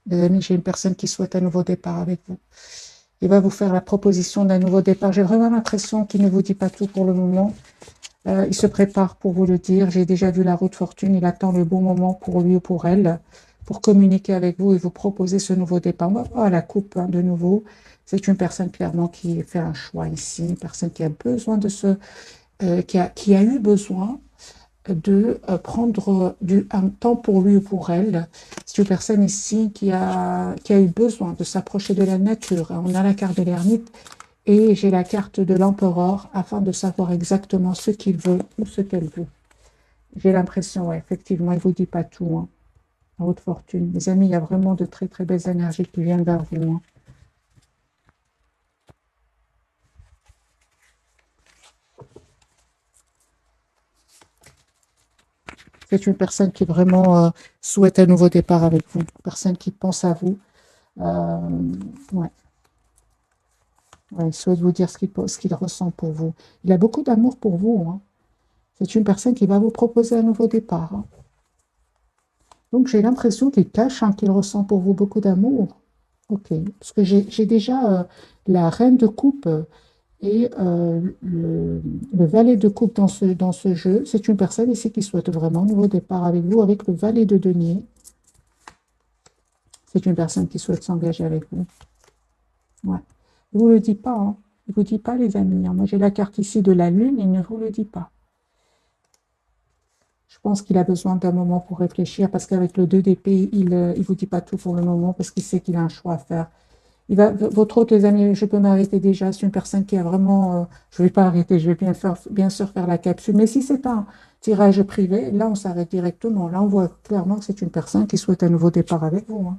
Les amis, j'ai une personne qui souhaite un nouveau départ avec vous. Il va vous faire la proposition d'un nouveau départ. J'ai vraiment l'impression qu'il ne vous dit pas tout pour le moment. Il se prépare pour vous le dire. J'ai déjà vu la roue de fortune. Il attend le bon moment pour lui ou pour elle, pour communiquer avec vous et vous proposer ce nouveau départ. On va voir la coupe hein, de nouveau. C'est une personne clairement qui fait un choix ici, une personne qui a besoin de qui a eu besoin de prendre un temps pour lui ou pour elle. C'est une personne ici qui a eu besoin de s'approcher de la nature. On a la carte de l'ermite et j'ai la carte de l'empereur afin de savoir exactement ce qu'il veut ou ce qu'elle veut. J'ai l'impression, ouais, effectivement, il ne vous dit pas tout. Hein, en haute fortune. Les amis, il y a vraiment de très très belles énergies qui viennent vers vous. Hein. C'est une personne qui vraiment souhaite un nouveau départ avec vous. Une personne qui pense à vous. Euh, ouais. Ouais, il souhaite vous dire ce qu'il ressent pour vous. Il a beaucoup d'amour pour vous. Hein. C'est une personne qui va vous proposer un nouveau départ. Hein. Donc j'ai l'impression qu'il cache hein, qu'il ressent pour vous beaucoup d'amour. Ok, parce que j'ai déjà la reine de coupe et le valet de coupe dans ce jeu. C'est une personne ici qui souhaite vraiment un nouveau départ avec vous, avec le valet de denier. C'est une personne qui souhaite s'engager avec vous. Ouais. Il ne vous le dit pas. Hein. Il ne vous dit pas, les amis. Hein. Moi, j'ai la carte ici de la lune, il ne vous le dit pas. Je pense qu'il a besoin d'un moment pour réfléchir parce qu'avec le 2 d'épée, il ne vous dit pas tout pour le moment parce qu'il sait qu'il a un choix à faire. Votre autre, les amis, je peux m'arrêter déjà. C'est une personne qui a vraiment. Je ne vais pas arrêter, je vais bien sûr faire la capsule. Mais si c'est un tirage privé, là, on s'arrête directement. Là, on voit clairement que c'est une personne qui souhaite un nouveau départ avec vous, hein,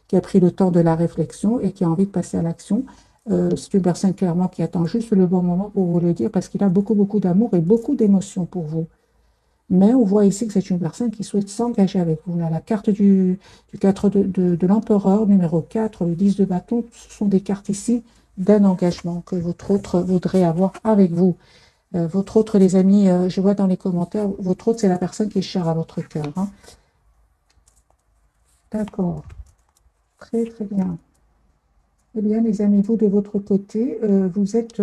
qui a pris le temps de la réflexion et qui a envie de passer à l'action. C'est une personne clairement qui attend juste le bon moment pour vous le dire parce qu'il a beaucoup, beaucoup d'amour et beaucoup d'émotions pour vous. Mais on voit ici que c'est une personne qui souhaite s'engager avec vous. Là, la carte du 4 de l'empereur, numéro 4, le 10 de bâton, ce sont des cartes ici d'un engagement que votre autre voudrait avoir avec vous. Votre autre, les amis, je vois dans les commentaires, votre autre, c'est la personne qui est chère à votre cœur. Hein. D'accord, très très bien. Eh bien, les amis, vous, de votre côté, vous êtes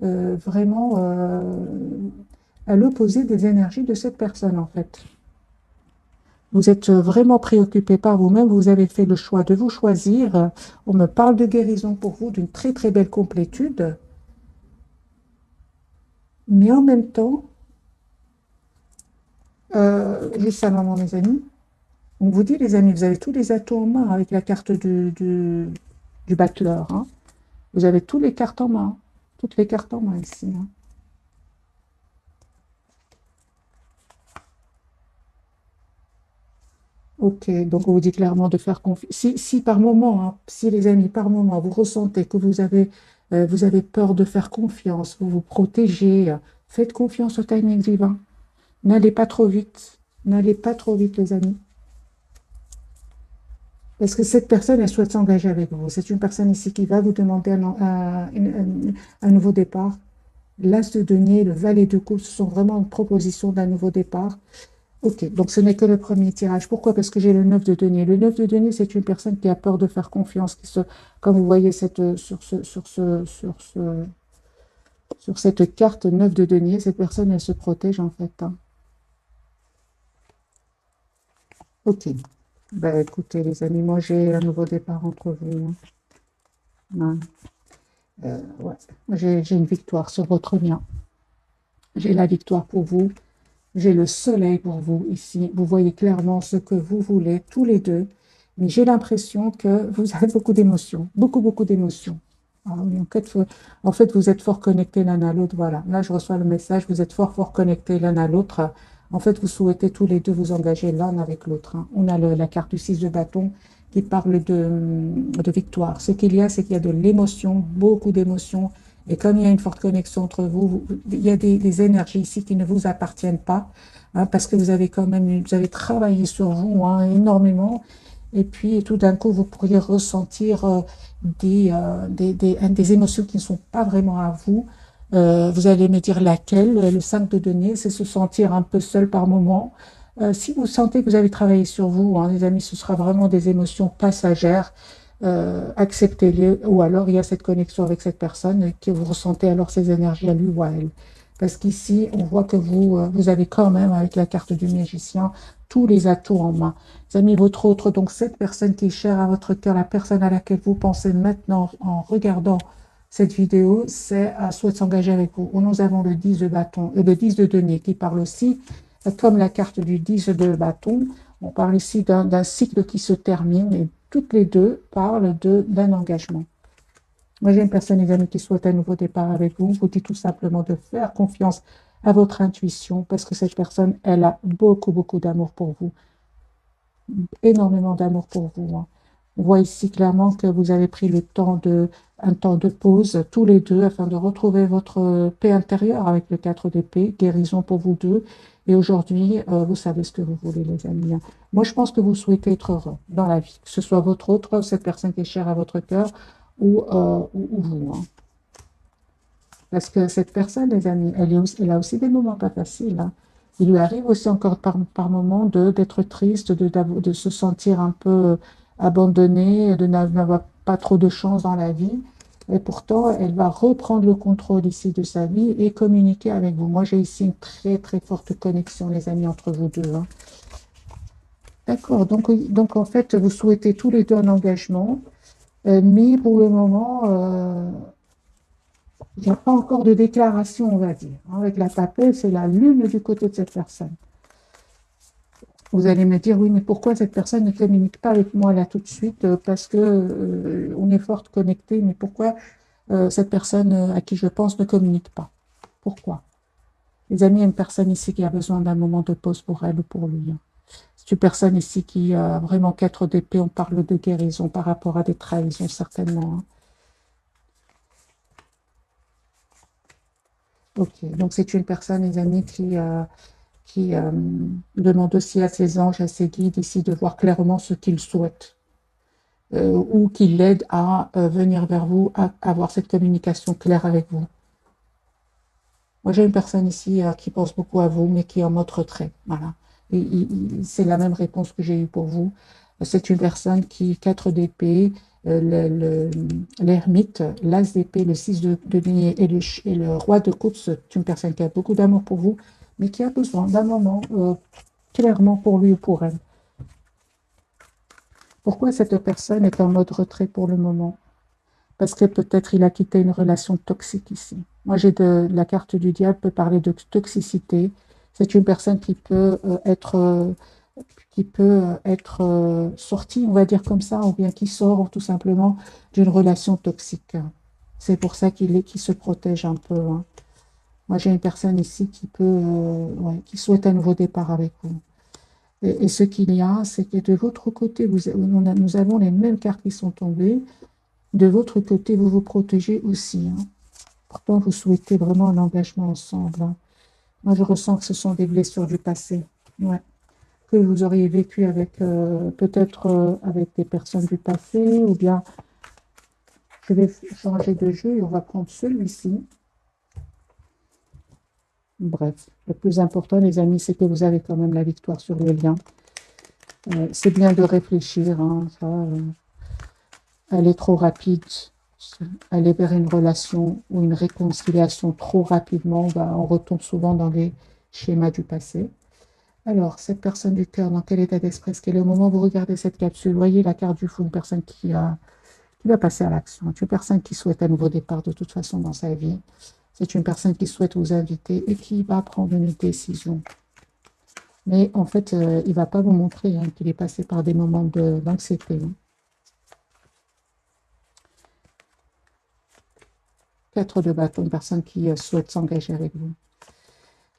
vraiment à l'opposé des énergies de cette personne, en fait. Vous êtes vraiment préoccupé par vous-même, vous avez fait le choix de vous choisir. On me parle de guérison pour vous, d'une très très belle complétude, mais en même temps, juste un moment mes amis, on vous dit les amis, vous avez tous les atouts en main avec la carte du battleur. Hein. Vous avez tous les cartes en main, toutes les cartes en main ici. Hein. Ok, donc on vous dit clairement de faire confiance. Si par moment, hein, si les amis, par moment, vous ressentez que vous avez peur de faire confiance, vous vous protégez, faites confiance au timing divin. N'allez pas trop vite. N'allez pas trop vite, les amis. Parce que cette personne, elle souhaite s'engager avec vous. C'est une personne ici qui va vous demander un nouveau départ. L'As de denier, le valet de coupe, ce sont vraiment une proposition d'un nouveau départ. Ok, donc ce n'est que le premier tirage. Pourquoi? Parce que j'ai le 9 de denier. Le 9 de denier, c'est une personne qui a peur de faire confiance, comme vous voyez sur cette carte 9 de denier, cette personne, elle se protège en fait. Hein. Ok. Ben, écoutez, les amis, moi j'ai un nouveau départ entre vous. Hein. Ouais. Ouais. J'ai une victoire sur votre lien. J'ai la victoire pour vous. J'ai le soleil pour vous ici. Vous voyez clairement ce que vous voulez, tous les deux. Mais j'ai l'impression que vous avez beaucoup d'émotions, beaucoup, beaucoup d'émotions. Ah oui, en fait, vous êtes fort connectés l'un à l'autre. Voilà, là, je reçois le message. Vous êtes fort, fort connectés l'un à l'autre. En fait, vous souhaitez tous les deux vous engager l'un avec l'autre. Hein. On a la carte du 6 de bâton qui parle de victoire. Ce qu'il y a, c'est qu'il y a de l'émotion, beaucoup d'émotions. Et comme il y a une forte connexion entre vous, il y a des énergies ici qui ne vous appartiennent pas, hein, parce que vous avez quand même, vous avez travaillé sur vous hein, énormément. Et puis, tout d'un coup, vous pourriez ressentir des émotions qui ne sont pas vraiment à vous. Vous allez me dire laquelle. Le 5 de denier, c'est se sentir un peu seul par moment. Si vous sentez que vous avez travaillé sur vous, hein, les amis, ce sera vraiment des émotions passagères. Acceptez-les, ou alors il y a cette connexion avec cette personne et que vous ressentez alors ces énergies à lui ou à elle. Parce qu'ici, on voit que vous avez quand même, avec la carte du magicien, tous les atouts en main. Les amis, votre autre, donc cette personne qui est chère à votre cœur, la personne à laquelle vous pensez maintenant en regardant cette vidéo, c'est souhaite s'engager avec vous. Nous avons le 10 de bâton et le 10 de denier qui parle aussi, comme la carte du 10 de bâton, on parle ici d'un cycle qui se termine et toutes les deux parlent d'un engagement. Moi, j'ai une personne, les amis, qui souhaite un nouveau départ avec vous. Je vous dis tout simplement de faire confiance à votre intuition parce que cette personne, elle a beaucoup, beaucoup d'amour pour vous. Énormément d'amour pour vous, hein. On voit ici clairement que vous avez pris un temps de pause tous les deux afin de retrouver votre paix intérieure avec le 4 d'épée, guérison pour vous deux. Et aujourd'hui, vous savez ce que vous voulez, les amis, hein. Moi, je pense que vous souhaitez être heureux dans la vie, que ce soit votre autre, cette personne qui est chère à votre cœur ou vous, hein. Parce que cette personne, les amis, elle a aussi des moments pas faciles, hein. Il lui arrive aussi encore par moments d'être triste, de se sentir un peu abandonnée, de n'avoir pas trop de chance dans la vie. Et pourtant, elle va reprendre le contrôle ici de sa vie et communiquer avec vous. Moi, j'ai ici une très, très forte connexion, les amis, entre vous deux, hein. D'accord, donc en fait, vous souhaitez tous les deux un engagement, mais pour le moment, il n'y a pas encore de déclaration, on va dire. Avec la papelle, c'est la lune du côté de cette personne. Vous allez me dire, oui, mais pourquoi cette personne ne communique pas avec moi là tout de suite? Parce que on est fort connecté, mais pourquoi cette personne à qui je pense ne communique pas? Pourquoi? Les amis, il y a une personne ici qui a besoin d'un moment de pause pour elle ou pour lui, hein. C'est une personne ici qui a vraiment 4 d'épée. On parle de guérison par rapport à des trahisons, certainement, hein. Ok, donc c'est une personne, les amis, qui demande aussi à ses anges, à ses guides ici de voir clairement ce qu'ils souhaitent ou qui l'aident à venir vers vous, à avoir cette communication claire avec vous. Moi, j'ai une personne ici qui pense beaucoup à vous, mais qui est en mode retrait. Voilà. C'est la même réponse que j'ai eue pour vous. C'est une personne qui, 4 d'épée, l'ermite, l'as d'épée, le 6 de denier et le roi de coupe, c'est une personne qui a beaucoup d'amour pour vous, mais qui a besoin d'un moment clairement pour lui ou pour elle. Pourquoi cette personne est en mode retrait pour le moment? Parce que peut-être il a quitté une relation toxique ici. Moi, j'ai la carte du diable peut parler de toxicité. C'est une personne qui peut être sortie, on va dire comme ça, ou bien qui sort tout simplement d'une relation toxique. C'est pour ça qu'il se protège un peu, hein. Moi, j'ai une personne ici ouais, qui souhaite un nouveau départ avec vous. Et ce qu'il y a, c'est que de votre côté, nous avons les mêmes cartes qui sont tombées. De votre côté, vous vous protégez aussi, hein. Pourtant, vous souhaitez vraiment un engagement ensemble, hein. Moi, je ressens que ce sont des blessures du passé, ouais, que vous auriez vécu avec peut-être avec des personnes du passé, ou bien je vais changer de jeu et on va prendre celui-ci. Bref, le plus important, les amis, c'est que vous avez quand même la victoire sur le lien. C'est bien de réfléchir, hein, ça, aller trop rapide, aller vers une relation ou une réconciliation trop rapidement, on retombe souvent dans les schémas du passé. Alors, cette personne du cœur, dans quel état d'esprit? Quel est le moment où vous regardez cette capsule? Voyez la carte du fou, une personne qui va passer à l'action. C'est une personne qui souhaite un nouveau départ de toute façon dans sa vie. C'est une personne qui souhaite vous inviter et qui va prendre une décision. Mais en fait, il ne va pas vous montrer hein, qu'il est passé par des moments d'anxiété, hein. 4 de bâton, une personne qui souhaite s'engager avec vous.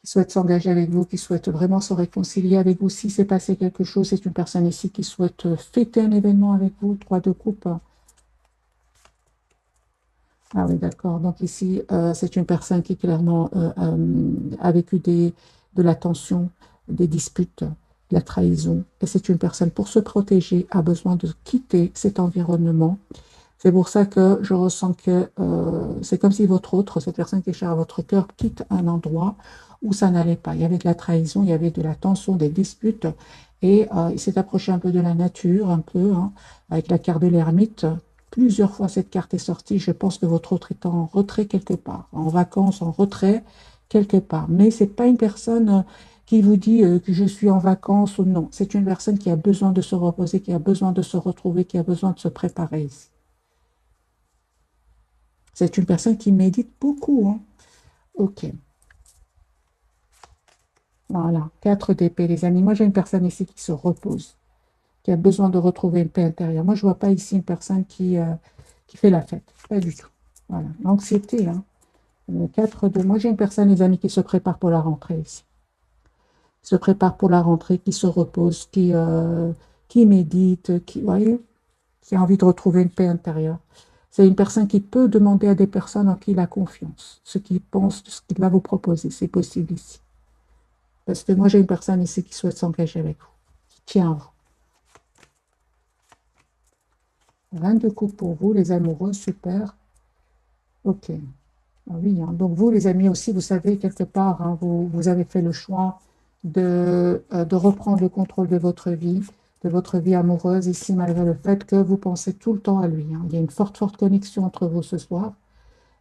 Qui souhaite s'engager avec vous, qui souhaite vraiment se réconcilier avec vous. Si c'est passé quelque chose, c'est une personne ici qui souhaite fêter un événement avec vous. 3 de coupe. Ah oui, d'accord. Donc ici, c'est une personne qui clairement a vécu de la tension, des disputes, de la trahison. Et c'est une personne, pour se protéger, a besoin de quitter cet environnement. C'est pour ça que je ressens que c'est comme si votre autre, cette personne qui est chère à votre cœur, quitte un endroit où ça n'allait pas. Il y avait de la trahison, il y avait de la tension, des disputes, et il s'est approché un peu de la nature, un peu, hein, avec la carte de l'ermite. Plusieurs fois cette carte est sortie. Je pense que votre autre est en retrait quelque part, en vacances, en retrait quelque part. Mais c'est pas une personne qui vous dit que je suis en vacances ou non. C'est une personne qui a besoin de se reposer, qui a besoin de se retrouver, qui a besoin de se préparer ici. C'est une personne qui médite beaucoup, hein. Ok, voilà. 4 d'épée, les amis. Moi, j'ai une personne ici qui se repose, qui a besoin de retrouver une paix intérieure. Moi, je ne vois pas ici une personne qui fait la fête. Pas du tout. Voilà. L'anxiété, hein. Le 4 de... Moi, j'ai une personne, les amis, qui se prépare pour la rentrée ici. Se prépare pour la rentrée, qui se repose, qui médite, qui, voyez, qui a envie de retrouver une paix intérieure. C'est une personne qui peut demander à des personnes en qui il a confiance, ce qu'il pense, ce qu'il va vous proposer. C'est possible ici. Parce que moi, j'ai une personne ici qui souhaite s'engager avec vous, qui tient à vous. 22 coups pour vous, les amoureux, super. Ok. Ah oui, hein. Donc vous, les amis aussi, vous savez, quelque part, hein, vous avez fait le choix de reprendre le contrôle de votre vie amoureuse, ici, malgré le fait que vous pensez tout le temps à lui, hein. Il y a une forte, forte connexion entre vous ce soir.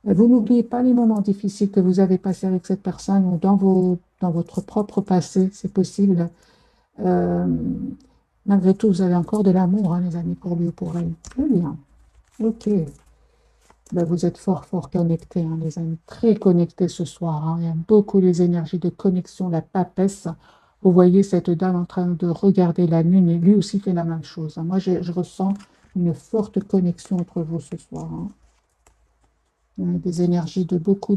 Et vous n'oubliez pas les moments difficiles que vous avez passés avec cette personne ou dans votre propre passé, c'est possible. Euh, Malgré tout, vous avez encore de l'amour, hein, les amis, pour lui ou pour elle. Très bien. Ok. Ben, vous êtes fort, fort connectés, hein, les amis. Très connectés ce soir, hein. Il y a beaucoup les énergies de connexion, la papesse. Vous voyez cette dame en train de regarder la lune et lui aussi fait la même chose, hein. Moi, je ressens une forte connexion entre vous ce soir, hein. Il y a des énergies de beaucoup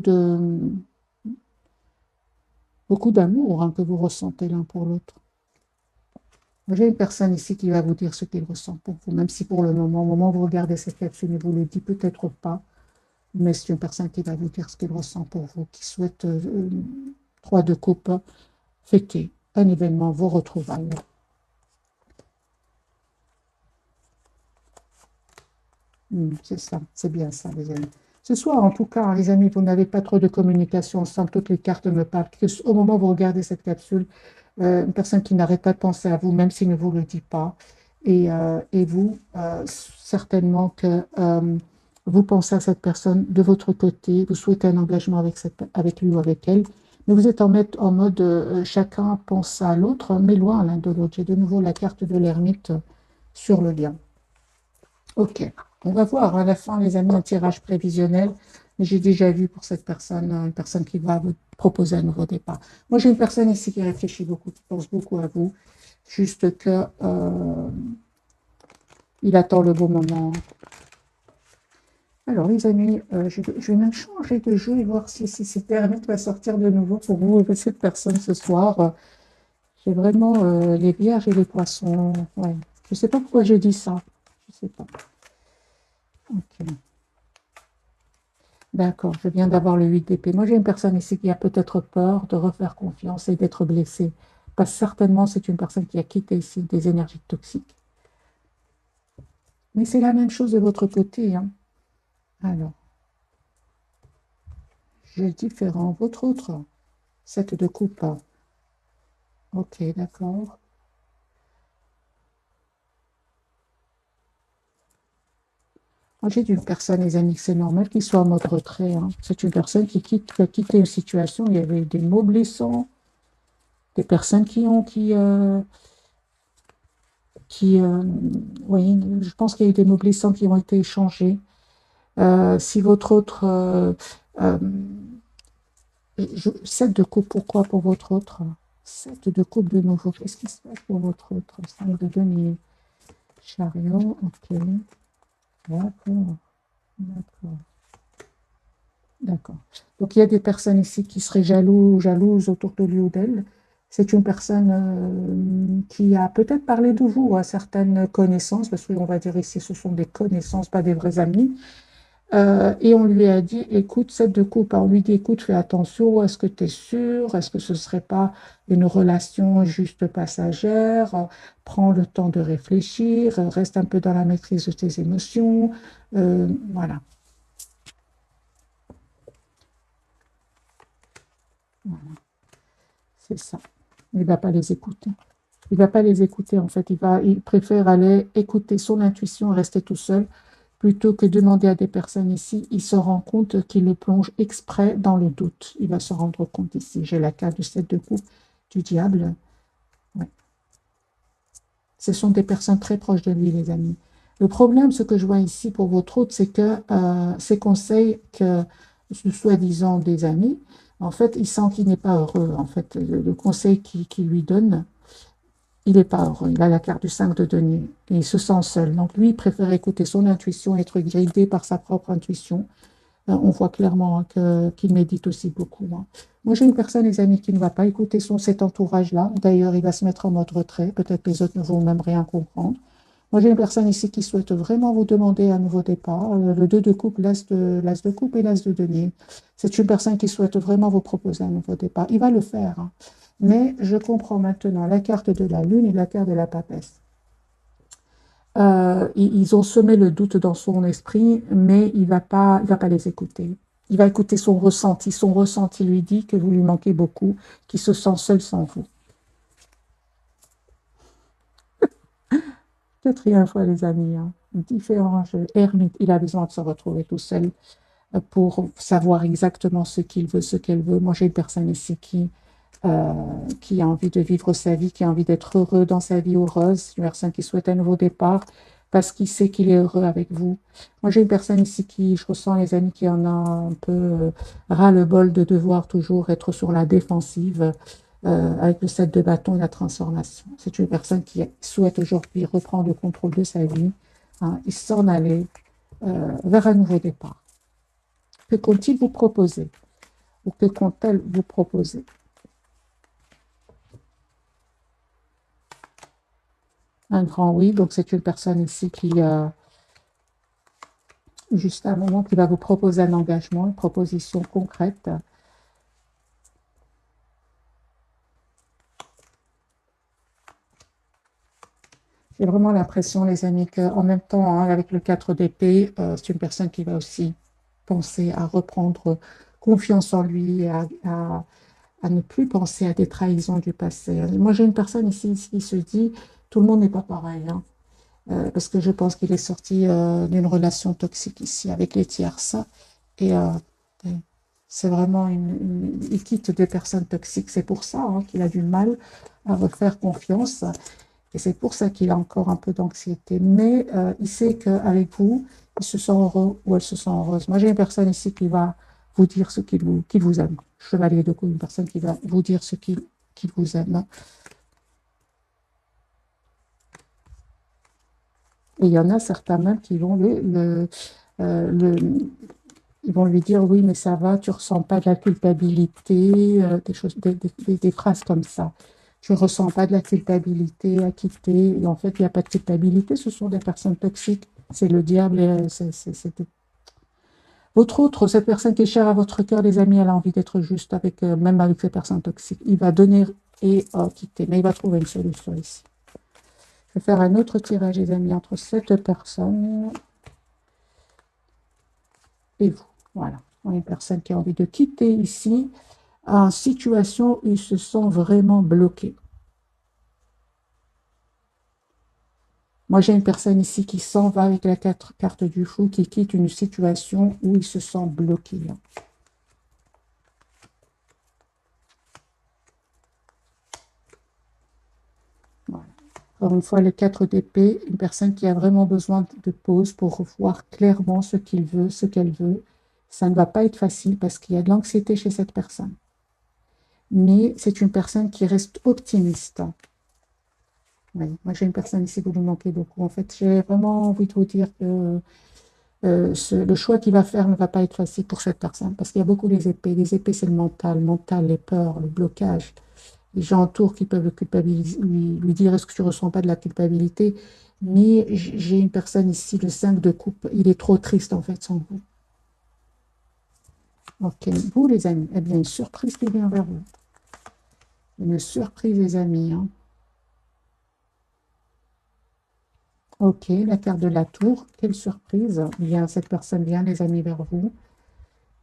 d'amour, hein, que vous ressentez l'un pour l'autre. J'ai une personne ici qui va vous dire ce qu'il ressent pour vous, même si pour le moment, au moment où vous regardez cette capsule, il ne vous le dit peut-être pas, mais c'est une personne qui va vous dire ce qu'il ressent pour vous, qui souhaite 3 de coupe, fêter un événement, vos retrouvailles. C'est ça, c'est bien ça, les amis. Ce soir, en tout cas, les amis, vous n'avez pas trop de communication ensemble. Toutes les cartes me parlent. Au moment où vous regardez cette capsule, une personne qui n'arrête pas de penser à vous, même s'il ne vous le dit pas. Et vous, certainement que vous pensez à cette personne de votre côté, vous souhaitez un engagement avec lui ou avec elle, mais vous êtes en mode chacun pense à l'autre, mais loin l'un de l'autre. J'ai de nouveau la carte de l'ermite sur le lien. Ok, on va voir à la fin, les amis, un tirage prévisionnel. Mais j'ai déjà vu pour cette personne, une personne qui va vous proposer un nouveau départ. Moi, j'ai une personne ici qui réfléchit beaucoup, qui pense beaucoup à vous. Juste que il attend le bon moment. Alors, les amis, je vais même changer de jeu et voir si cette ermite va sortir de nouveau pour vous et cette personne ce soir. J'ai vraiment les vierges et les poissons. Ouais. Je ne sais pas pourquoi je dis ça. Je ne sais pas. Ok. D'accord, je viens d'avoir le 8 d'épée. Moi, j'ai une personne ici qui a peut-être peur de refaire confiance et d'être blessée. Parce que certainement, c'est une personne qui a quitté ici des énergies toxiques. Mais c'est la même chose de votre côté, hein. Alors, j'ai différent. Votre autre, 7 de coupe. Ok, d'accord. Moi, j'ai une personne, les amis, c'est normal qu'il soit en mode retrait, hein. C'est une personne qui a quitté une situation où il y avait des mots blessants, des personnes oui, je pense qu'il y a eu des mots blessants qui ont été échangés. Si votre autre, 7 de coupe, pourquoi pour votre autre? 7 de coupe de nouveau, qu'est-ce qui se passe pour votre autre? 5 de denier, chariot, ok, d'accord, d'accord, d'accord. Donc il y a des personnes ici qui seraient jaloux, jalouses autour de lui ou d'elle. C'est une personne qui a peut-être parlé de vous à certaines connaissances, parce qu'on va dire ici ce sont des connaissances, pas des vrais amis. Et on lui a dit, écoute, cette de coupe, on lui dit, écoute, fais attention, est-ce que tu es sûr? Est-ce que ce ne serait pas une relation juste passagère? Prends le temps de réfléchir, reste un peu dans la maîtrise de tes émotions. Voilà. Voilà. C'est ça. Il ne va pas les écouter. Il ne va pas les écouter, en fait. Il préfère aller écouter son intuition et rester tout seul plutôt que demander à des personnes ici. Il se rend compte qu'il le plonge exprès dans le doute. Il va se rendre compte ici. J'ai la carte du 7 de coupe du diable. Ouais. Ce sont des personnes très proches de lui, les amis. Le problème, ce que je vois ici pour votre hôte, c'est que ces conseils que, soi-disant des amis, en fait, il sent qu'il n'est pas heureux. En fait, le conseil qu'il lui donne, il n'est pas heureux. Il a la carte du 5 de denier et il se sent seul. Donc, lui, il préfère écouter son intuition, être guidé par sa propre intuition. On voit clairement qu'il médite aussi beaucoup, hein. Moi, j'ai une personne, les amis, qui ne va pas écouter cet entourage-là. D'ailleurs, il va se mettre en mode retrait. Peut-être les autres ne vont même rien comprendre. Moi, j'ai une personne ici qui souhaite vraiment vous demander un nouveau départ. Le 2 de coupe, l'as de coupe et l'as de denier. C'est une personne qui souhaite vraiment vous proposer un nouveau départ. Il va le faire, hein. Mais je comprends maintenant la carte de la lune et la carte de la papesse. Ils ont semé le doute dans son esprit, mais il va pas les écouter. Il va écouter son ressenti. Son ressenti lui dit que vous lui manquez beaucoup, qu'il se sent seul sans vous. Quatrième fois, les amis, hein. Différents jeux. Ermite, il a besoin de se retrouver tout seul pour savoir exactement ce qu'il veut, ce qu'elle veut. Moi, j'ai une personne ici euh, qui a envie de vivre sa vie, qui a envie d'être heureux dans sa vie heureuse, une personne qui souhaite un nouveau départ parce qu'il sait qu'il est heureux avec vous. Moi, j'ai une personne ici qui, je ressens les amis, qui en a un peu ras-le-bol de devoir toujours être sur la défensive avec le 7 de bâton et la transformation. C'est une personne qui souhaite aujourd'hui reprendre le contrôle de sa vie, hein, et s'en aller vers un nouveau départ. Que compte-t-il vous proposer ou que compte-t-elle vous proposer? Un grand oui, donc c'est une personne ici qui, juste à un moment, qui va vous proposer un engagement, une proposition concrète. J'ai vraiment l'impression, les amis, qu'en même temps, hein, avec le 4 d'épée, c'est une personne qui va aussi penser à reprendre confiance en lui, et à ne plus penser à des trahisons du passé. Moi, j'ai une personne ici qui se dit, tout le monde n'est pas pareil, hein. Parce que je pense qu'il est sorti d'une relation toxique ici avec les tierces. Et c'est vraiment il quitte des personnes toxiques. C'est pour ça, hein, qu'il a du mal à refaire confiance. Et c'est pour ça qu'il a encore un peu d'anxiété. Mais il sait qu'avec vous, il se sent heureux ou elle se sent heureuse. Moi, j'ai une personne ici qui va vous dire ce qu'il vous aime. Chevalier de coups, une personne qui va vous dire ce qu'il vous aime. Et il y en a certains même qui vont euh, le- ils vont lui dire oui, mais ça va, tu ressens pas de la culpabilité, des choses, des phrases comme ça. Tu ne ressens pas de la culpabilité à quitter. Et en fait, il n'y a pas de culpabilité, ce sont des personnes toxiques. C'est le diable. Et votre autre, cette personne qui est chère à votre cœur, les amis, elle a envie d'être juste avec, même avec ces personnes toxiques. Il va donner et quitter, mais il va trouver une solution ici. Je vais faire un autre tirage, les amis, entre cette personne et vous. Voilà. Une personne qui a envie de quitter ici en situation où ils se sont vraiment bloqués. Moi, j'ai une personne ici qui s'en va avec la carte du fou, qui quitte une situation où il se sent bloqué. Voilà. Encore une fois, le 4 d'épée, une personne qui a vraiment besoin de pause pour voir clairement ce qu'il veut, ce qu'elle veut. Ça ne va pas être facile parce qu'il y a de l'anxiété chez cette personne. Mais c'est une personne qui reste optimiste. Oui, moi, j'ai une personne ici que vous me manquez beaucoup. En fait, j'ai vraiment envie de vous dire que le choix qu'il va faire ne va pas être facile pour cette personne parce qu'il y a beaucoup les épées. Les épées, c'est le mental, les peurs, le blocage. Les gens autour qui peuvent le culpabiliser, lui dire est-ce que tu ne ressens pas de la culpabilité? Mais j'ai une personne ici, le 5 de coupe, il est trop triste en fait sans vous. Ok, vous les amis, eh bien, une surprise qui vient vers vous. Une surprise, les amis, hein. Ok, la carte de la tour, quelle surprise. Bien, cette personne vient, les amis, vers vous.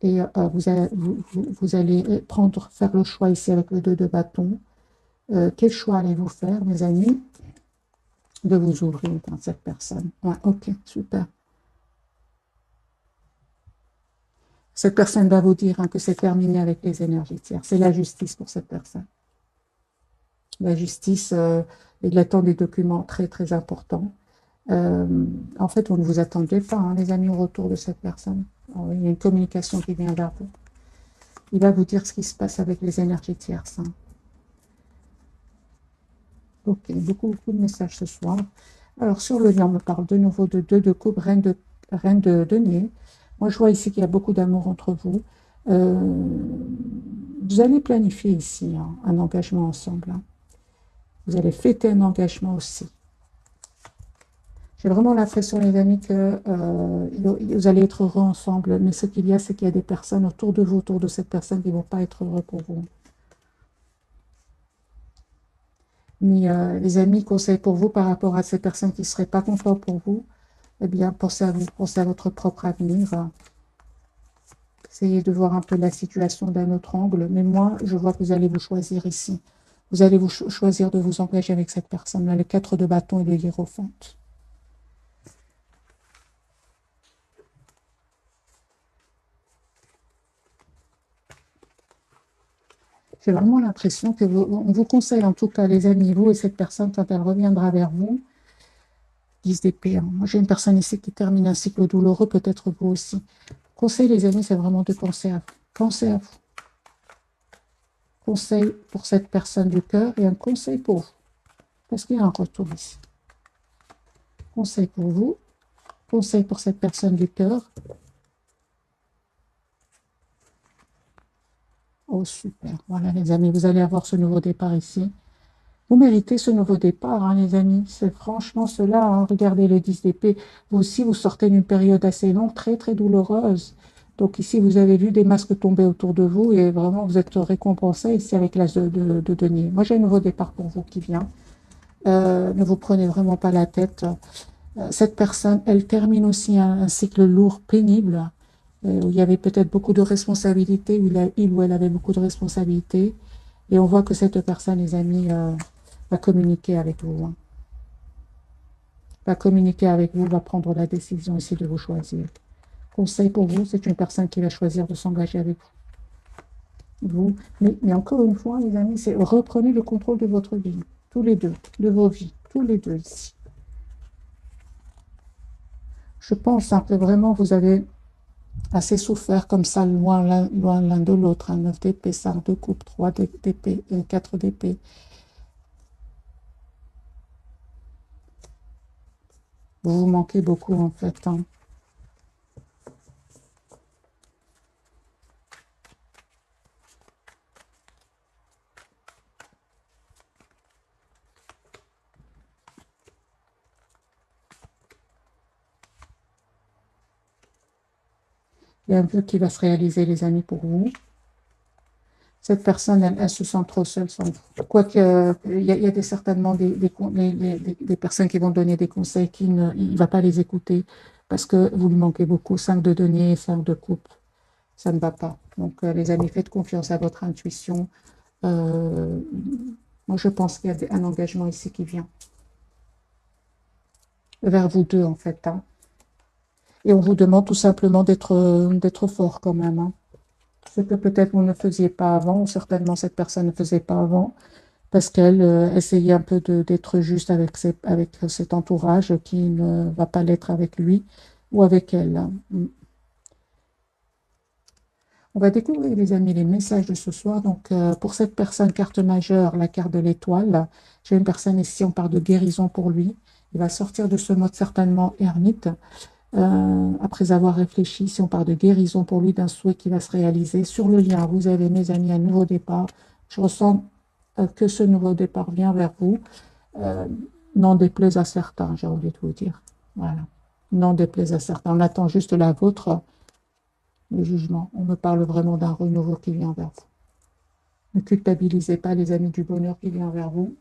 Et vous allez faire le choix ici avec le 2 de bâton. Quel choix allez-vous faire, mes amis, de vous ouvrir dans cette personne? Ouais, ok, super. Cette personne va vous dire, hein, que c'est terminé avec les énergies tiers. C'est la justice pour cette personne. La justice, il attend des documents très, très importants. En fait, vous ne vous attendez pas, hein, les amis, au retour de cette personne. Alors, il y a une communication qui vient vers vous. Il va vous dire ce qui se passe avec les énergies tierces, hein. Ok, beaucoup de messages ce soir. Alors, sur le lien, on me parle de nouveau de 2 de coupe, reine de denier. Moi, je vois ici qu'il y a beaucoup d'amour entre vous. Euh, vous allez planifier ici, hein, un engagement ensemble, hein. Vous allez fêter un engagement aussi. J'ai vraiment l'impression, les amis, que vous allez être heureux ensemble. Mais ce qu'il y a, c'est qu'il y a des personnes autour de vous, autour de cette personne, qui ne vont pas être heureux pour vous. Mais les amis, conseils pour vous par rapport à ces personnes qui ne seraient pas conformes pour vous, eh bien, pensez à vous, pensez à votre propre avenir. Essayez de voir un peu la situation d'un autre angle. Mais moi, je vois que vous allez vous choisir ici. Vous allez vous choisir de vous engager avec cette personne-là, le 4 de bâton et le hiérophant. J'ai vraiment l'impression que on vous conseille, en tout cas, les amis, vous et cette personne, quand elle reviendra vers vous, 10 d'épée, hein. Moi, j'ai une personne ici qui termine un cycle douloureux, peut-être vous aussi. Conseil, les amis, c'est vraiment de penser à vous. Pensez à vous. Conseil pour cette personne du cœur et un conseil pour vous. Parce qu'il y a un retour ici. Conseil pour vous. Conseil pour cette personne du cœur. Oh, super. Voilà, les amis, vous allez avoir ce nouveau départ ici. Vous méritez ce nouveau départ, hein, les amis. C'est franchement cela, hein. Regardez le 10 d'épée. Vous aussi, vous sortez d'une période assez longue, très, très douloureuse. Donc ici, vous avez vu des masques tomber autour de vous et vraiment, vous êtes récompensé ici avec l'as de denier. Moi, j'ai un nouveau départ pour vous qui vient. Ne vous prenez vraiment pas la tête. Cette personne, elle termine aussi un cycle lourd, pénible, où il y avait peut-être beaucoup de responsabilités, où il ou elle avait beaucoup de responsabilités. Et on voit que cette personne, les amis, va communiquer avec vous, hein. Va communiquer avec vous, va prendre la décision ici de vous choisir. Conseil pour vous, c'est une personne qui va choisir de s'engager avec vous. Mais encore une fois, les amis, c'est reprenez le contrôle de votre vie, tous les deux, de vos vies, tous les deux ici. Je pense, hein, que vraiment vous avez assez souffert comme ça, loin l'un de l'autre. Un 9 d'épée, 5 de coupe, 3 d'épée et 4 d'épée. Vous vous manquez beaucoup en fait, hein. Il y a un vœu qui va se réaliser, les amis, pour vous. Cette personne, elle se sent trop seule sans vous. Quoique, il y a certainement des personnes qui vont donner des conseils il ne va pas les écouter parce que vous lui manquez beaucoup. 5 de denier, 5 de coupe, ça ne va pas. Donc, les amis, faites confiance à votre intuition. Euh, Moi, je pense qu'il y a un engagement ici qui vient vers vous deux, en fait, hein. Et on vous demande tout simplement d'être fort quand même, hein. Ce que peut-être vous ne faisiez pas avant, ou certainement cette personne ne faisait pas avant, parce qu'elle essayait un peu d'être juste avec cet entourage qui ne va pas l'être avec lui ou avec elle, hein. On va découvrir, les amis, les messages de ce soir. Donc, pour cette personne, carte majeure, la carte de l'étoile. J'ai une personne ici, on parle de guérison pour lui. Il va sortir de ce mode certainement ermite. Après avoir réfléchi, si on parle de guérison pour lui, d'un souhait qui va se réaliser. Sur le lien, vous avez, mes amis, un nouveau départ. Je ressens que ce nouveau départ vient vers vous. Euh, N'en déplaise à certains, j'ai envie de vous dire. Voilà. N'en déplaise à certains. On attend juste la vôtre, le jugement. On me parle vraiment d'un renouveau qui vient vers vous. Ne culpabilisez pas, les amis, du bonheur qui vient vers vous.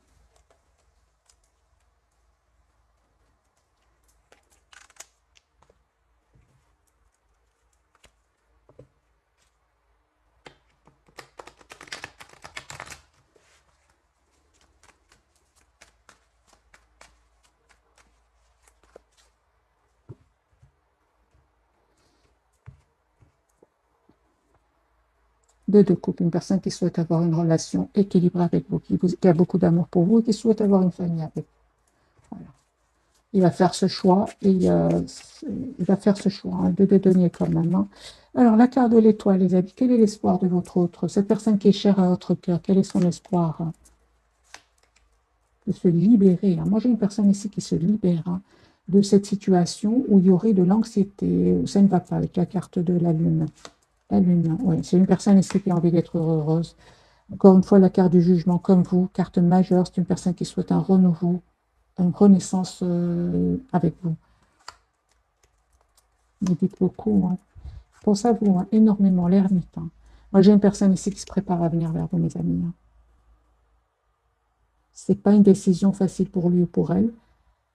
Deux de coupe, une personne qui souhaite avoir une relation équilibrée avec vous, qui a beaucoup d'amour pour vous et qui souhaite avoir une famille avec vous. Voilà. Il va faire ce choix et il va faire ce choix, hein, deux de denier quand même. Hein. Alors, la carte de l'étoile, les amis, quel est l'espoir de votre autre? Cette personne qui est chère à votre cœur, quel est son espoir? Hein, de se libérer. Hein. Moi, j'ai une personne ici qui se libère hein, de cette situation où il y aurait de l'anxiété, où ça ne va pas avec la carte de la lune. La lune, oui, c'est une personne ici qui a envie d'être heureuse. Encore une fois, la carte du jugement, comme vous, carte majeure, c'est une personne qui souhaite un renouveau, une renaissance avec vous. Vous dites beaucoup. Hein. Je pense à vous hein, énormément, l'ermite. Hein. Moi, j'ai une personne ici qui se prépare à venir vers vous, mes amis. Hein. Ce n'est pas une décision facile pour lui ou pour elle,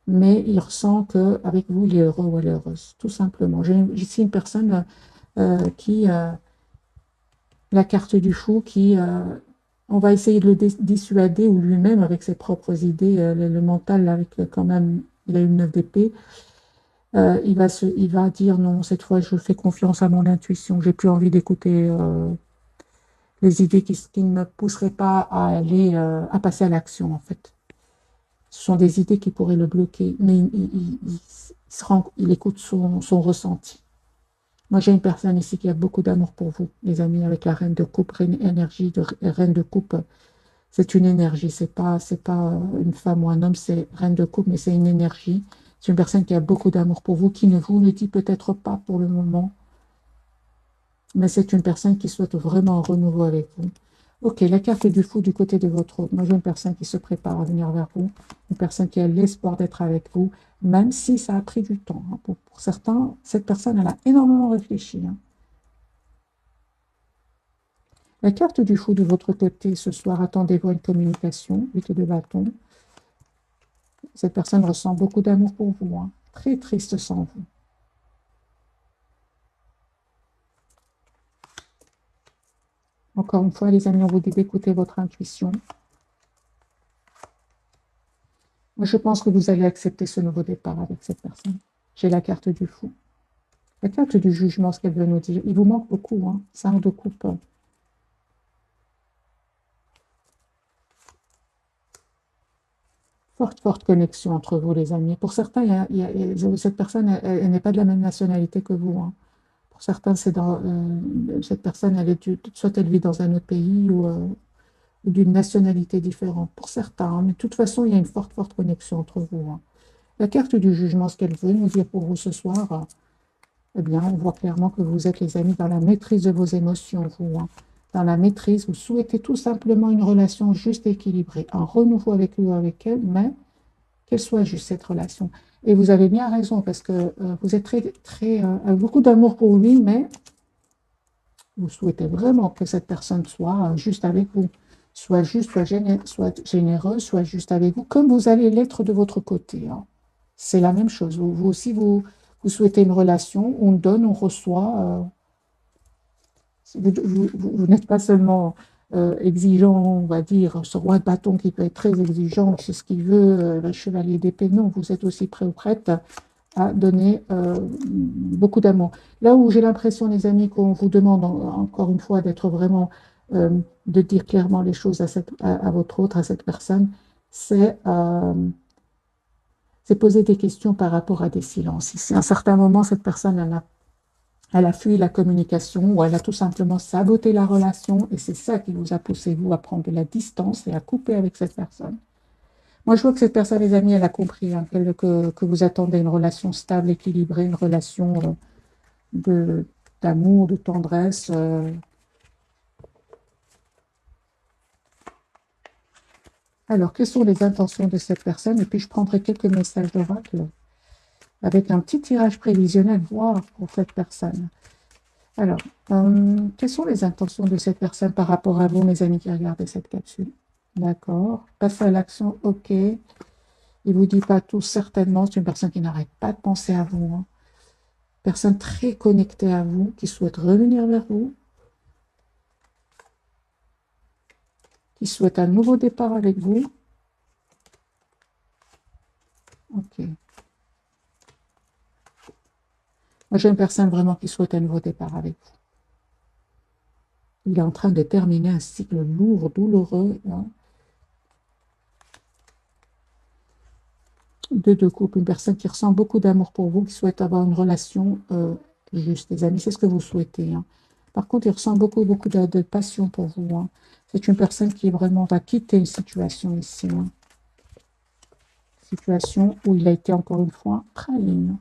mais il ressent qu'avec vous, il est heureux ou elle est heureuse, tout simplement. J'ai ici une personne qui, la carte du fou, qui, on va essayer de le dissuader, ou lui-même, avec ses propres idées, le mental, avec quand même, il a une 9 d'épée, il va dire non, cette fois, je fais confiance à mon intuition, j'ai plus envie d'écouter les idées qui ne me pousseraient pas à aller, à passer à l'action, en fait. Ce sont des idées qui pourraient le bloquer, mais il écoute son ressenti. Moi, j'ai une personne ici qui a beaucoup d'amour pour vous, les amis, avec la reine de coupe, énergie de reine de coupe. C'est une énergie, c'est pas une femme ou un homme, c'est reine de coupe, mais c'est une énergie. C'est une personne qui a beaucoup d'amour pour vous, qui ne vous le dit peut-être pas pour le moment, mais c'est une personne qui souhaite vraiment un renouveau avec vous. Ok, la carte du fou du côté de votre autre. Moi, j'ai une personne qui se prépare à venir vers vous, une personne qui a l'espoir d'être avec vous, même si ça a pris du temps. Hein. Pour certains, cette personne, elle a énormément réfléchi. Hein. La carte du fou de votre côté ce soir, attendez-vous à une communication, 8 de bâton. Cette personne ressent beaucoup d'amour pour vous, hein. Très triste sans vous. Encore une fois, les amis, on vous dit d'écouter votre intuition. Moi, je pense que vous allez accepter ce nouveau départ avec cette personne. J'ai la carte du fou. La carte du jugement, ce qu'elle veut nous dire. Il vous manque beaucoup, hein. 5 de coupe. Forte connexion entre vous, les amis. Pour certains, cette personne, elle n'est pas de la même nationalité que vous. Hein. Pour certains, cette personne, soit elle vit dans un autre pays ou d'une nationalité différente. Pour certains, hein, mais de toute façon, il y a une forte connexion entre vous. Hein. La carte du jugement, ce qu'elle veut nous dire pour vous ce soir, eh bien, on voit clairement que vous êtes, les amis, dans la maîtrise de vos émotions, vous. Hein. Dans la maîtrise, vous souhaitez tout simplement une relation juste et équilibrée, un renouveau avec lui ou avec elle, mais qu'elle soit juste cette relation. Et vous avez bien raison, parce que vous êtes avec beaucoup d'amour pour lui, mais vous souhaitez vraiment que cette personne soit juste avec vous, soit juste, soit généreuse, soit juste avec vous, comme vous allez l'être de votre côté. Hein. C'est la même chose. Vous aussi, vous souhaitez une relation, on donne, on reçoit. Vous n'êtes pas seulement exigeant, on va dire, ce roi de bâton qui peut être très exigeant, c'est ce qu'il veut, le chevalier d'épée, non, vous êtes aussi prêt ou prête à donner beaucoup d'amour. Là où j'ai l'impression, les amis, qu'on vous demande encore une fois d'être vraiment, de dire clairement les choses à votre autre, à cette personne, c'est poser des questions par rapport à des silences. Si à un certain moment, cette personne elle a fui la communication ou elle a tout simplement saboté la relation et c'est ça qui vous a poussé, vous, à prendre de la distance et à couper avec cette personne. Moi, je vois que cette personne, les amis, elle a compris hein, que vous attendez une relation stable, équilibrée, une relation d'amour, de tendresse. Alors, quelles sont les intentions de cette personne? Et puis, je prendrai quelques messages d'oracle avec un petit tirage prévisionnel, voir pour cette personne. Alors, quelles sont les intentions de cette personne par rapport à vous, mes amis qui regardez cette capsule? D'accord. Passe à l'action, ok. Il ne vous dit pas tout, certainement. C'est une personne qui n'arrête pas de penser à vous. Hein. Personne très connectée à vous, qui souhaite revenir vers vous, qui souhaite un nouveau départ avec vous. Ok. Moi, j'ai une personne vraiment qui souhaite un nouveau départ avec vous. Il est en train de terminer un cycle lourd, douloureux. Hein. De couple, une personne qui ressent beaucoup d'amour pour vous, qui souhaite avoir une relation juste, les amis, c'est ce que vous souhaitez. Hein. Par contre, il ressent beaucoup de passion pour vous. Hein. C'est une personne qui vraiment va quitter une situation ici. Hein. Situation où il a été encore une fois trahi. Hein.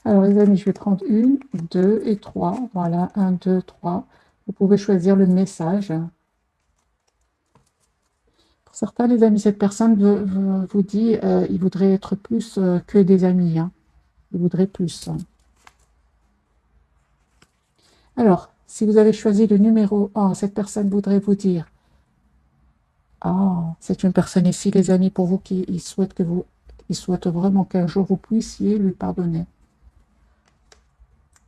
Alors les amis, je vais prendre une, deux et trois. Voilà, un, deux, trois. Vous pouvez choisir le message. Pour certains, les amis, cette personne vous dit il voudrait être plus que des amis. Hein. Il voudrait plus. Hein. Alors, si vous avez choisi le numéro 1, cette personne voudrait vous dire ah, c'est une personne ici, les amis, pour vous qui souhaite il souhaite vraiment qu'un jour vous puissiez lui pardonner.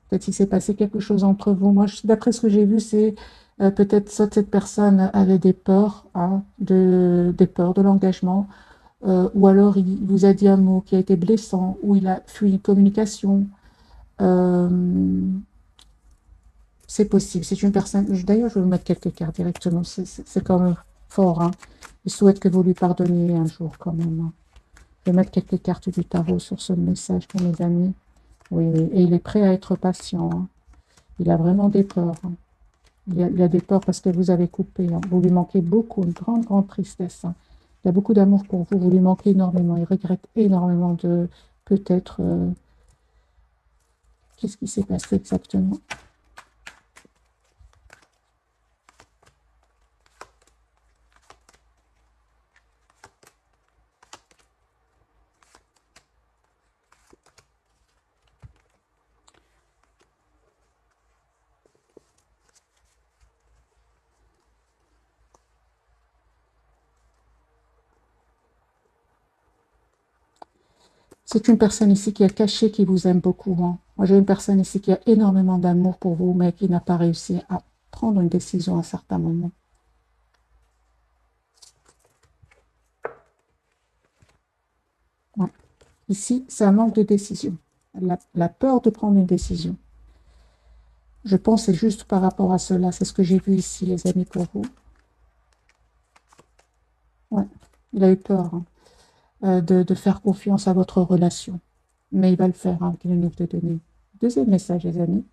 Peut-être qu'il s'est passé quelque chose entre vous. Moi, d'après ce que j'ai vu, c'est peut-être soit cette personne avait des peurs, hein, des peurs de l'engagement, ou alors il vous a dit un mot qui a été blessant, ou il a fui une communication. Euh, c'est possible. C'est une personne. D'ailleurs, je vais vous mettre quelques cartes directement. C'est quand même fort. Hein. Il souhaite que vous lui pardonniez un jour quand même. Hein. Je vais mettre quelques cartes du tarot sur ce message pour mes amis. Oui, oui. Et il est prêt à être patient. Hein. Il a vraiment des peurs. Hein. Il a des peurs parce que vous avez coupé. Hein. Vous lui manquez beaucoup, une grande tristesse. Hein. Il a beaucoup d'amour pour vous. Vous lui manquez énormément. Il regrette énormément de peut-être. Qu'est-ce qui s'est passé exactement? C'est une personne ici qui a caché qui vous aime beaucoup. Hein. Moi, j'ai une personne ici qui a énormément d'amour pour vous, mais qui n'a pas réussi à prendre une décision à un certain moment. Ouais. Ici, c'est un manque de décision. La peur de prendre une décision. Je pense que c'est juste par rapport à cela. C'est ce que j'ai vu ici, les amis, pour vous. Ouais. Il a eu peur de faire confiance à votre relation. Mais il va le faire avec le 9 de données. Deuxième message, les amis.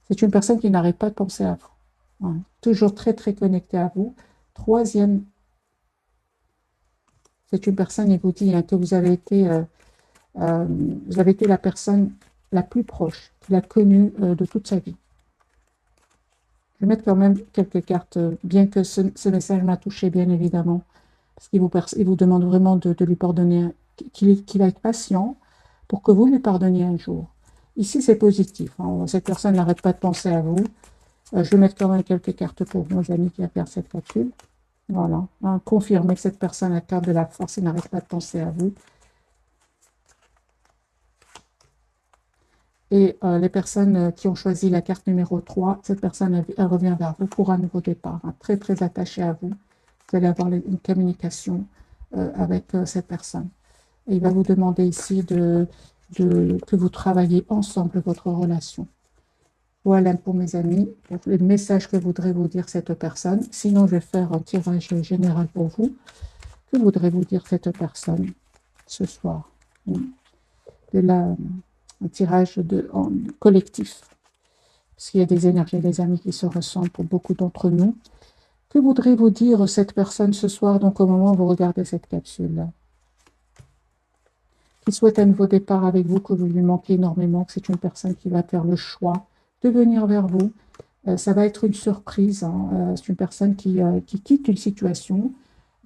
C'est une personne qui n'arrête pas de penser à vous. Ouais. Toujours très connectée à vous. Troisième, c'est une personne, il vous dit hein, que vous avez été la personne la plus proche qu'il a connue de toute sa vie. Je vais mettre quand même quelques cartes, bien que ce message m'a touché, bien évidemment, parce qu'il vous demande vraiment de lui pardonner, qu'il va être patient pour que vous lui pardonniez un jour. Ici, c'est positif. Hein. Cette personne n'arrête pas de penser à vous. Je vais mettre quand même quelques cartes pour nos amis qui regardent cette capsule. Voilà. Hein, confirmez que cette personne a carte de la force et n'arrête pas de penser à vous. Et les personnes qui ont choisi la carte numéro 3, cette personne, elle revient vers vous pour un nouveau départ. Hein, très attachée à vous. Vous allez avoir une communication avec cette personne. Et il va vous demander ici que vous travaillez ensemble votre relation. Voilà pour mes amis, pour le message que voudrait vous dire cette personne. Sinon, je vais faire un tirage général pour vous. Que voudrait vous dire cette personne ce soir? Un tirage collectif. Parce qu'il y a des énergies, les amis, qui se ressemblent pour beaucoup d'entre nous. Que voudrait vous dire cette personne ce soir, donc au moment où vous regardez cette capsule? Qui souhaite un nouveau départ avec vous, que vous lui manquez énormément, que c'est une personne qui va faire le choix de venir vers vous. Ça va être une surprise. Hein. C'est une personne qui quitte une situation,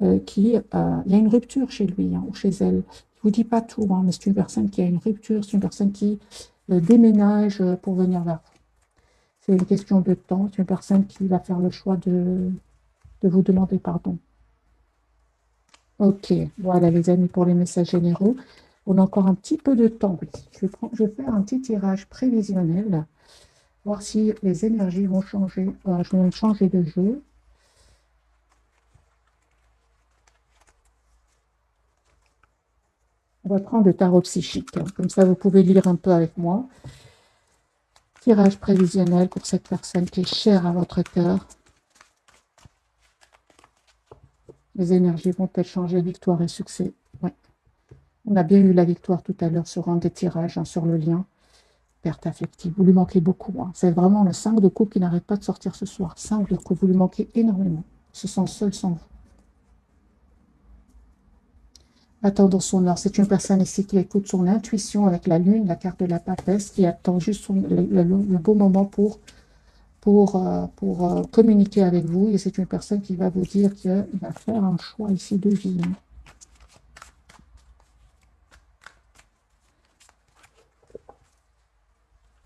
il y a une rupture chez lui hein, ou chez elle. Je ne vous dis pas tout, hein, mais c'est une personne qui a une rupture, c'est une personne qui déménage pour venir vers vous. C'est une question de temps, c'est une personne qui va faire le choix de vous demander pardon. Ok, voilà les amis pour les messages généraux. On a encore un petit peu de temps. Oui. Je vais faire un petit tirage prévisionnel, voir si les énergies vont changer, vont changer de jeu. On va prendre le tarot psychique, hein. Comme ça vous pouvez lire un peu avec moi. Tirage prévisionnel pour cette personne qui est chère à votre cœur. Les énergies vont-elles changer, victoire et succès? Ouais. On a bien eu la victoire tout à l'heure sur un des tirages, hein, sur le lien. Perte affective. Vous lui manquez beaucoup, hein. C'est vraiment le 5 de coupe qui n'arrête pas de sortir ce soir. 5 de coupe, vous lui manquez énormément. Il se sent seul sans vous. Attendant son heure. C'est une personne ici qui écoute son intuition avec la lune, la carte de la papesse, qui attend juste le bon moment pour communiquer avec vous. Et c'est une personne qui va vous dire qu'il va faire un choix ici de vie, hein.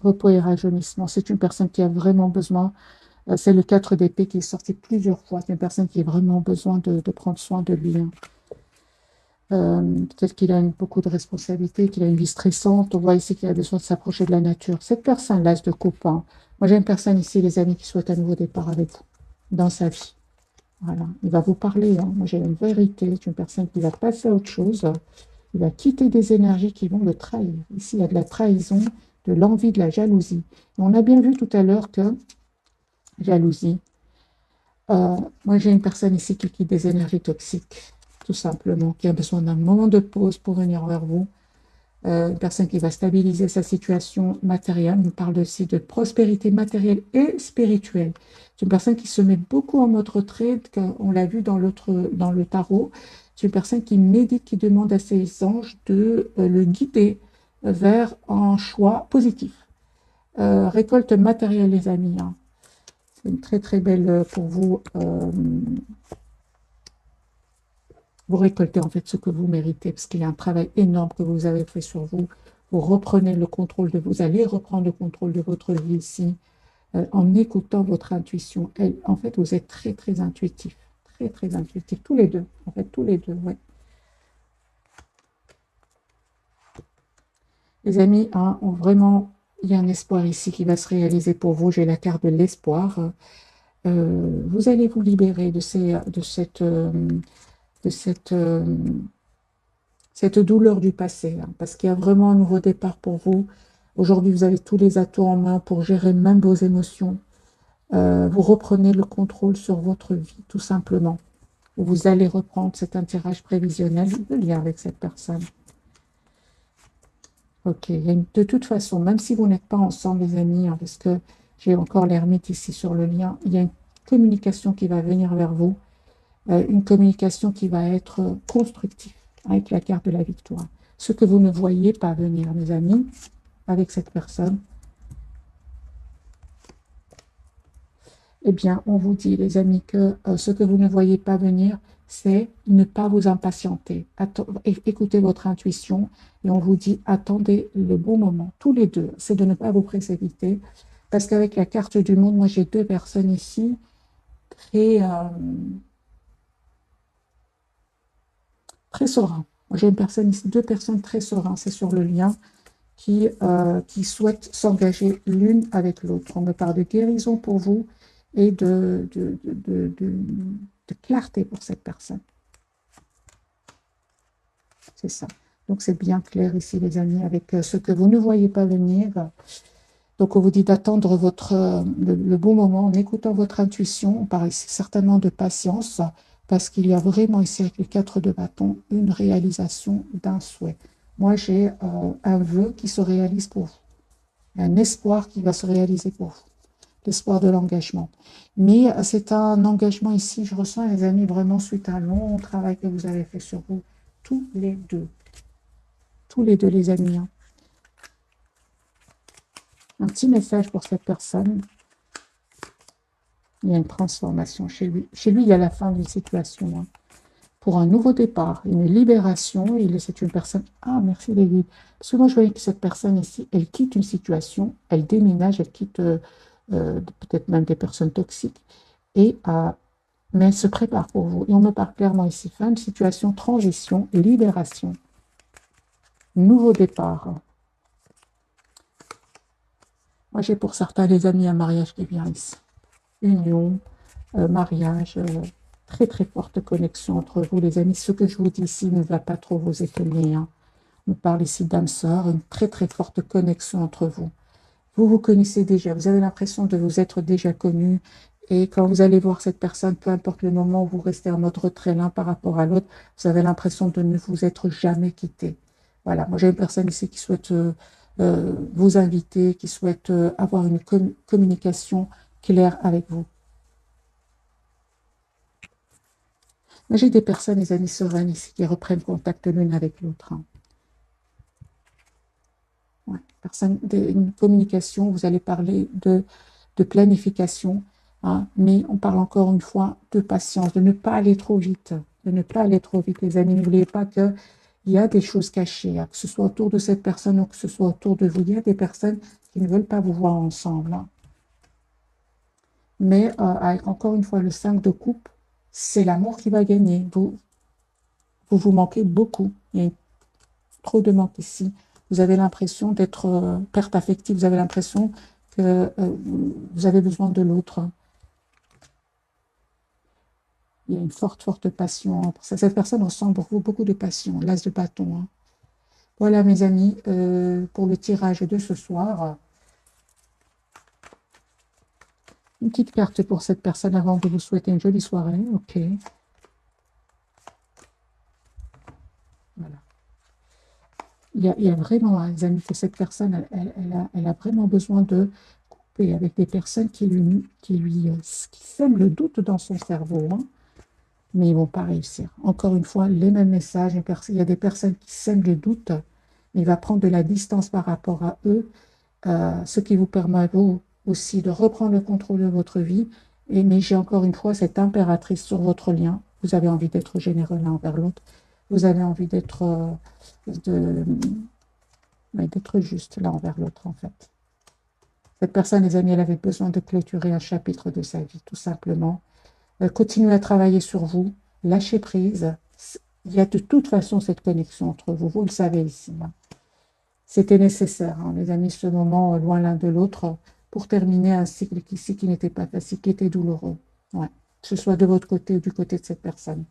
Repos et rajeunissement. C'est une personne qui a vraiment besoin. C'est le 4 d'épée qui est sorti plusieurs fois. C'est une personne qui a vraiment besoin de prendre soin de lui, hein. Peut-être qu'il a beaucoup de responsabilités, qu'il a une vie stressante. On voit ici qu'il a besoin de s'approcher de la nature. Cette personne, l'as de coupe, hein. Moi, j'ai une personne ici, les amis, qui souhaite un nouveau départ avec vous dans sa vie. Voilà. Il va vous parler, hein. Moi, j'ai une vérité. C'est une personne qui va passer à autre chose. Il va quitter des énergies qui vont le trahir. Ici, il y a de la trahison, de l'envie, de la jalousie. Et on a bien vu tout à l'heure que jalousie. Moi, j'ai une personne ici qui quitte des énergies toxiques, tout simplement, qui a besoin d'un moment de pause pour venir vers vous. Une personne qui va stabiliser sa situation matérielle. On parle aussi de prospérité matérielle et spirituelle. C'est une personne qui se met beaucoup en mode retrait, on l'a vu dans le tarot. C'est une personne qui médite, qui demande à ses anges de le guider vers un choix positif. Récolte matérielle, les amis, hein. C'est une très très belle pour vous. Vous récoltez en fait ce que vous méritez, parce qu'il y a un travail énorme que vous avez fait sur vous. Vous reprenez le contrôle vous allez reprendre le contrôle de votre vie ici, en écoutant votre intuition. En fait, vous êtes très très intuitif, très très intuitif, tous les deux. En fait, tous les deux, ouais. Les amis, hein, vraiment, il y a un espoir ici qui va se réaliser pour vous. J'ai la carte de l'espoir. Vous allez vous libérer de cette douleur du passé, hein, parce qu'il y a vraiment un nouveau départ pour vous. Aujourd'hui, vous avez tous les atouts en main pour gérer même vos émotions. Vous reprenez le contrôle sur votre vie, tout simplement. Vous allez reprendre cet tirage prévisionnel, le lien avec cette personne. Ok, de toute façon, même si vous n'êtes pas ensemble, les amis, hein, parce que j'ai encore l'ermite ici sur le lien, il y a une communication qui va venir vers vous, une communication qui va être constructive, avec la carte de la victoire. Ce que vous ne voyez pas venir, mes amis, avec cette personne, eh bien, on vous dit, les amis, que ce que vous ne voyez pas venir, c'est ne pas vous impatienter. Écoutez votre intuition et on vous dit, attendez le bon moment, tous les deux. C'est de ne pas vous précipiter, parce qu'avec la carte du monde, moi, j'ai deux personnes ici très sereins. J'ai une personne ici, deux personnes très sereines, c'est sur le lien, qui souhaitent s'engager l'une avec l'autre. On me parle de guérison pour vous et de clarté pour cette personne. C'est ça. Donc, c'est bien clair ici, les amis, avec ce que vous ne voyez pas venir. Donc, on vous dit d'attendre le bon moment en écoutant votre intuition. On parle ici certainement de patience, parce qu'il y a vraiment ici, avec les 4 de bâton, une réalisation d'un souhait. Moi, j'ai un vœu qui se réalise pour vous, un espoir qui va se réaliser pour vous, l'espoir de l'engagement. Mais c'est un engagement ici, je ressens, les amis, vraiment suite à un long travail que vous avez fait sur vous, tous les deux, les amis, hein. Un petit message pour cette personne. Il y a une transformation chez lui. Chez lui, il y a la fin d'une situation, hein, pour un nouveau départ, une libération. C'est une personne... Ah, merci les guides. Parce que moi, je voyais que cette personne ici, elle quitte une situation, elle déménage, elle quitte peut-être même des personnes toxiques. Et mais elle se prépare pour vous. Et on me parle clairement ici, fin de situation, transition, libération, nouveau départ. Moi, j'ai pour certains des amis un mariage qui vient ici. Union, mariage, très très forte connexion entre vous, les amis. Ce que je vous dis ici ne va pas trop vous étonner, hein. On parle ici d'âme sœur, une très très forte connexion entre vous. Vous vous connaissez déjà, vous avez l'impression de vous être déjà connu. Et quand vous allez voir cette personne, peu importe le moment où vous restez en mode retrait l'un par rapport à l'autre, vous avez l'impression de ne vous être jamais quitté. Voilà, moi j'ai une personne ici qui souhaite vous inviter, qui souhaite avoir une communication claire avec vous. Mais j'ai des personnes, des amis sereines ici, qui reprennent contact l'une avec l'autre, hein. Ouais. Une communication, vous allez parler de planification, hein, mais on parle encore une fois de patience, de ne pas aller trop vite, de ne pas aller trop vite, les amis. N'oubliez pas qu'il y a des choses cachées, hein, que ce soit autour de cette personne ou que ce soit autour de vous. Il y a des personnes qui ne veulent pas vous voir ensemble, hein. Mais avec encore une fois le 5 de coupe, c'est l'amour qui va gagner. Vous manquez beaucoup. Il y a trop de manque ici. Vous avez l'impression d'être perte affective. Vous avez l'impression que vous avez besoin de l'autre. Il y a une forte, forte passion, hein. Cette personne ressent beaucoup de passion. L'as de bâton, hein. Voilà, mes amis, pour le tirage de ce soir. Une petite carte pour cette personne avant de vous souhaiter une jolie soirée. Ok. Voilà. Il y a vraiment, les amis, que cette personne, elle a vraiment besoin de couper avec des personnes qui sèment le doute dans son cerveau, hein, mais ils ne vont pas réussir. Encore une fois, les mêmes messages. Il y a des personnes qui sèment le doute, mais il va prendre de la distance par rapport à eux, ce qui vous permet, vous aussi, de reprendre le contrôle de votre vie. Mais j'ai encore une fois cette impératrice sur votre lien. Vous avez envie d'être généreux l'un envers l'autre. Vous avez envie d'être juste l'un envers l'autre, en fait. Cette personne, les amis, elle avait besoin de clôturer un chapitre de sa vie, tout simplement. Continuez à travailler sur vous, lâchez prise. Il y a de toute façon cette connexion entre vous, vous le savez ici, hein. C'était nécessaire, hein, les amis, ce moment loin l'un de l'autre pour terminer un cycle qui n'était pas facile, qui était douloureux. Ouais. Que ce soit de votre côté ou du côté de cette personne.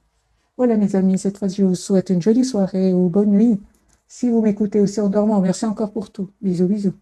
Voilà, mes amis, cette fois, je vous souhaite une jolie soirée ou bonne nuit. Si vous m'écoutez aussi en dormant, merci encore pour tout. Bisous, bisous.